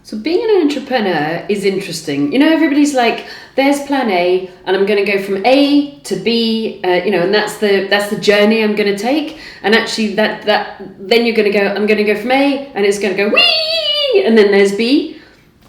So being an entrepreneur is interesting. You know, everybody's like, there's plan A, and I'm going to go from A to B, and that's the journey I'm going to take. And actually, that then you're going to go, I'm going to go from A, and it's going to go wee, and then there's B.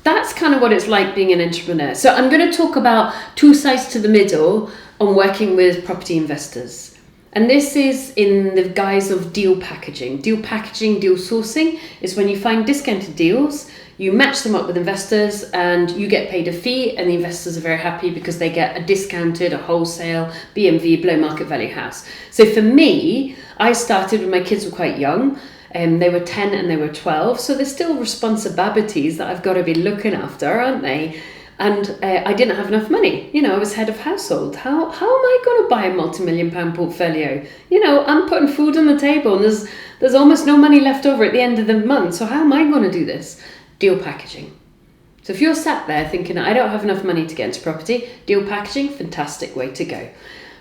That's kind of what it's like being an entrepreneur. So I'm going to talk about two sides to the middle on working with property investors. And this is in the guise of deal packaging. Deal packaging, deal sourcing is when you find discounted deals, you match them up with investors, and you get paid a fee, and the investors are very happy because they get a discounted, a wholesale, BMV, below market value house. So for me, I started when my kids were quite young. They were 10 and they were 12. So there's still responsibilities that I've got to be looking after, aren't they? And I didn't have enough money. You know, I was head of household. How am I going to buy a multi-million-pound portfolio? You know, I'm putting food on the table, and there's almost no money left over at the end of the month. So how am I going to do this? Deal packaging. So if you're sat there thinking, I don't have enough money to get into property, deal packaging, fantastic way to go.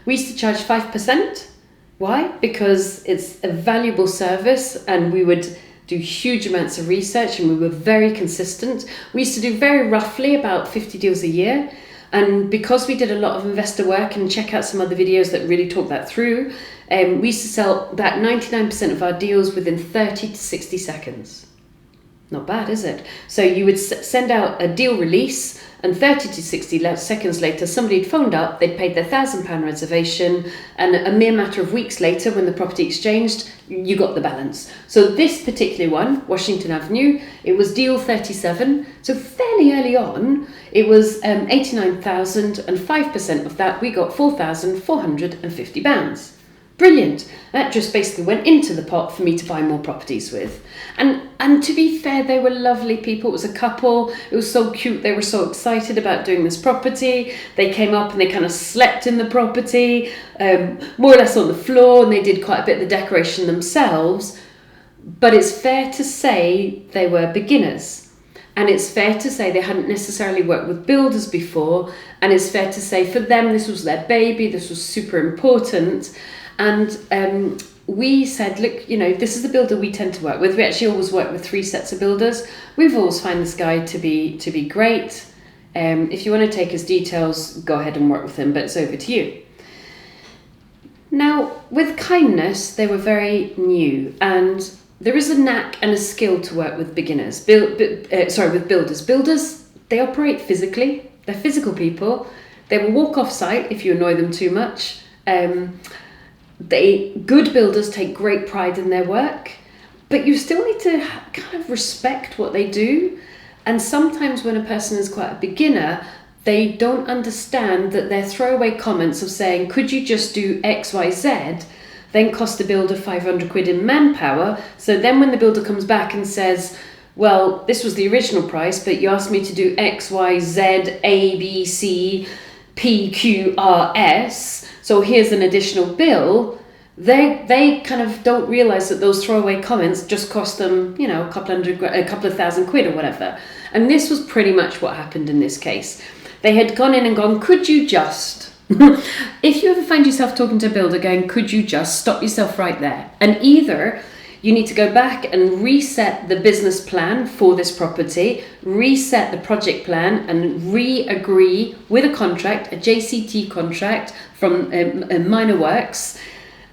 We used to charge 5%. Why? Because it's a valuable service, and we would do huge amounts of research, and we were very consistent. We used to do very roughly about 50 deals a year. And because we did a lot of investor work, and check out some other videos that really talk that through, we used to sell about 99% of our deals within 30 to 60 seconds. Not bad, is it? So you would send out a deal release, and 30 to 60 seconds later, somebody had phoned up, they'd paid their £1,000 reservation, and a mere matter of weeks later, when the property exchanged, you got the balance. So this particular one, Washington Avenue, it was deal 37. So fairly early on, it was 89,000, and 5% of that, we got £4,450. Brilliant. That just basically went into the pot for me to buy more properties with. And to be fair, they were lovely people. It was a couple. It was so cute. They were so excited about doing this property. They came up and they kind of slept in the property, more or less on the floor, and they did quite a bit of the decoration themselves. But it's fair to say they were beginners. And it's fair to say they hadn't necessarily worked with builders before. And it's fair to say for them, this was their baby. This was super important. And we said, look, you know, this is the builder we tend to work with. We actually always work with 3 sets of builders. We've always found this guy to be great. If you want to take his details, go ahead and work with him, but it's over to you. Now, with kindness, they were very new, and there is a knack and a skill to work with beginners. With builders. Builders, they operate physically. They're physical people. They will walk off site if you annoy them too much. Good builders take great pride in their work, but you still need to kind of respect what they do. And sometimes when a person is quite a beginner, they don't understand that their throwaway comments of saying, could you just do X, Y, Z, then cost the builder 500 quid in manpower. So then when the builder comes back and says, well, this was the original price, but you asked me to do X, Y, Z, A, B, C, P, Q, R, S, so here's an additional bill, they kind of don't realise that those throwaway comments just cost them, you know, a couple of thousand quid or whatever. And this was pretty much what happened in this case. They had gone in and gone, could you just... If you ever find yourself talking to a builder going, could you just stop yourself right there? And either you need to go back and reset the business plan for this property, reset the project plan, and re-agree with a contract, a JCT contract from Minor Works,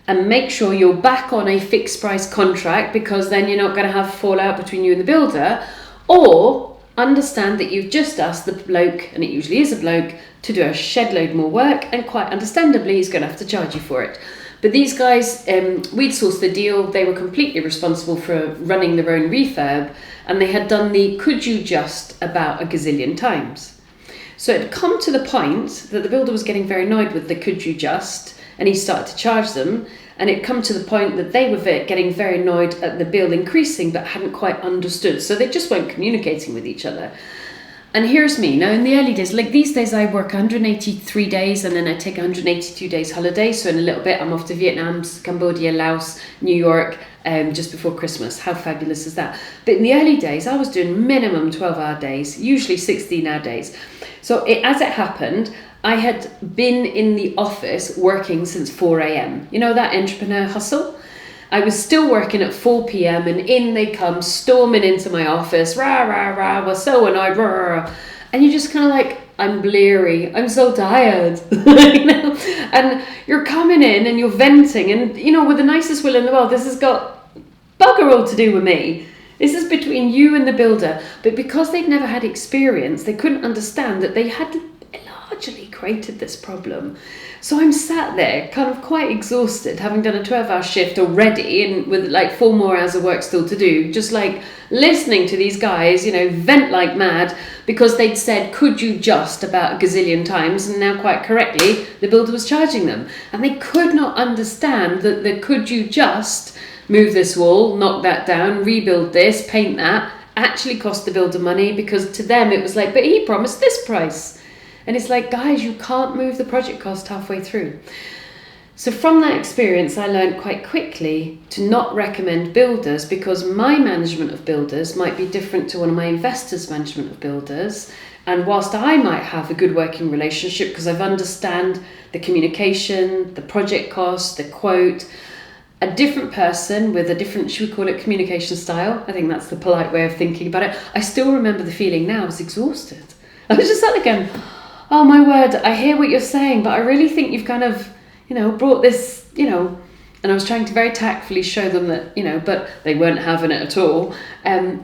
and make sure you're back on a fixed price contract, because then you're not going to have fallout between you and the builder, or understand that you've just asked the bloke, and it usually is a bloke, to do a shed load more work, and quite understandably he's going to have to charge you for it. But these guys, we'd sourced the deal, they were completely responsible for running their own refurb, and they had done the could you just about a gazillion times. So it had come to the point that the builder was getting very annoyed with the could you just, and he started to charge them, and it come to the point that they were getting very annoyed at the bill increasing but hadn't quite understood, so they just weren't communicating with each other. And here's me. Now, in the early days, like these days, I work 183 days and then I take 182 days holiday. So in a little bit, I'm off to Vietnam, Cambodia, Laos, New York, just before Christmas. How fabulous is that? But in the early days, I was doing minimum 12-hour days, usually 16-hour days. So as it happened, I had been in the office working since 4 a.m. You know, that entrepreneur hustle? I was still working at 4 p.m. and in they come storming into my office, rah, rah, rah, we're so annoyed, rah, rah, rah. And you're just kind of like, I'm bleary, I'm so tired, you know? And you're coming in and you're venting and, you know, with the nicest will in the world, this has got bugger all to do with me. This is between you and the builder. But because they'd never had experience, they couldn't understand that they had largely created this problem. So I'm sat there kind of quite exhausted, having done a 12-hour shift already and with like 4 more hours of work still to do, just like listening to these guys, you know, vent like mad because they'd said, could you just about a gazillion times, and now quite correctly, the builder was charging them. And they could not understand that the could you just move this wall, knock that down, rebuild this, paint that, actually cost the builder money, because to them it was like, but he promised this price. And it's like, guys, you can't move the project cost halfway through. So from that experience, I learned quite quickly to not recommend builders, because my management of builders might be different to one of my investors' management of builders. And whilst I might have a good working relationship because I've understand the communication, the project cost, the quote, a different person with a different, should we call it communication style? I think that's the polite way of thinking about it. I still remember the feeling now. I was exhausted. I was just sat there going, oh my word, I hear what you're saying, but I really think you've kind of, you know, brought this, you know, and I was trying to very tactfully show them that, you know, but they weren't having it at all.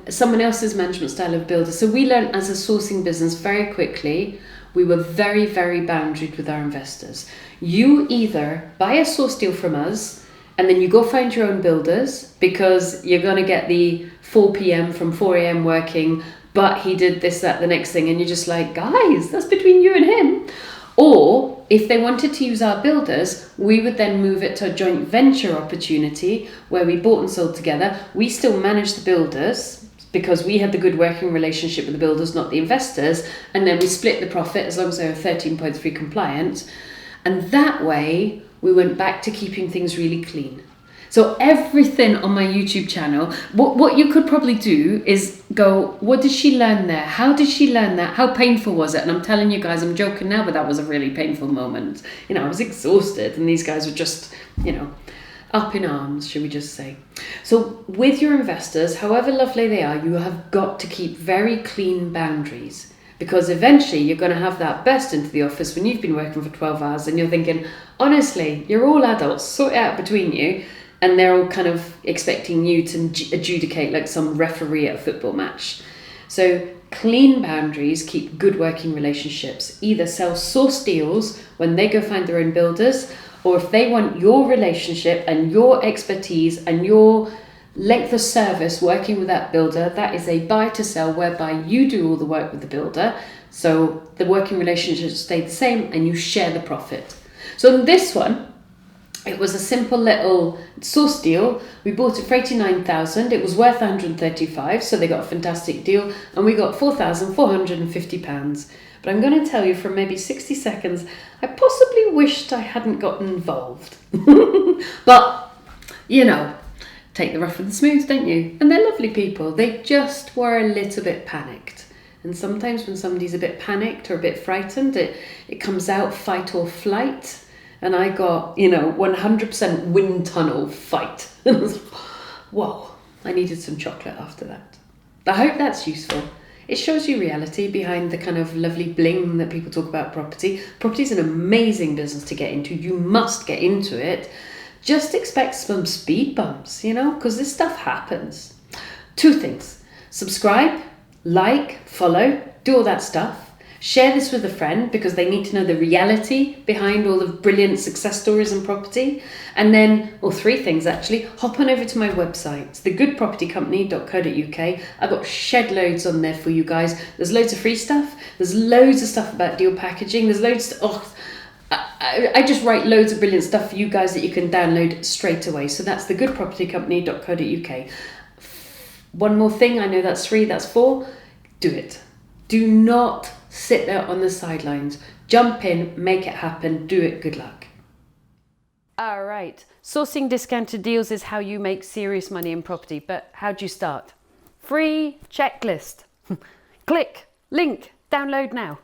Someone else's management style of builder. So we learned as a sourcing business very quickly, we were very, very boundaried with our investors. You either buy a source deal from us and then you go find your own builders because you're going to get the 4 p.m. from 4 a.m. working, but he did this, that, the next thing, and you're just like, guys, that's between you and him. Or if they wanted to use our builders, we would then move it to a joint venture opportunity where we bought and sold together. We still manage the builders because we had the good working relationship with the builders, not the investors, and then we split the profit as long as they were 13.3 compliant. And that way we went back to keeping things really clean. So everything on my YouTube channel, what you could probably do is go, what did she learn there? How did she learn that? How painful was it? And I'm telling you guys, I'm joking now, but that was a really painful moment. You know, I was exhausted and these guys were just, you know, up in arms, should we just say. So with your investors, however lovely they are, you have got to keep very clean boundaries, because eventually you're going to have that burst into the office when you've been working for 12 hours and you're thinking, honestly, you're all adults, sort it out between you. And they're all kind of expecting you to adjudicate like some referee at a football match. So clean boundaries keep good working relationships. Either sell source deals when they go find their own builders, or if they want your relationship and your expertise and your length of service working with that builder, that is a buy to sell whereby you do all the work with the builder. So the working relationships stay the same and you share the profit. So in this one, it was a simple little source deal. We bought it for 89,000. It was worth 135, so they got a fantastic deal, and we got £4,450. But I'm going to tell you, for maybe 60 seconds, I possibly wished I hadn't gotten involved. But, you know, take the rough with the smooth, don't you? And they're lovely people. They just were a little bit panicked. And sometimes when somebody's a bit panicked or a bit frightened, it comes out fight or flight. And I got, you know, 100% wind tunnel fight. And I was like, whoa, I needed some chocolate after that. I hope that's useful. It shows you reality behind the kind of lovely bling that people talk about property. Property is an amazing business to get into. You must get into it. Just expect some speed bumps, you know, because this stuff happens. 2 things. Subscribe, like, follow, do all that stuff. Share this with a friend because they need to know the reality behind all the brilliant success stories in property. And then, or 3 things actually, hop on over to my website. It's thegoodpropertycompany.co.uk. I've got shed loads on there for you guys. There's loads of free stuff. There's loads of stuff about deal packaging. There's loads, I just write loads of brilliant stuff for you guys that you can download straight away. So that's thegoodpropertycompany.co.uk. One more thing, I know that's 3, that's 4. Do it. Do not sit there on the sidelines. Jump in, make it happen, do it. Good luck. All right. Sourcing discounted deals is how you make serious money in property. But how do you start? Free checklist. Click, link, download now.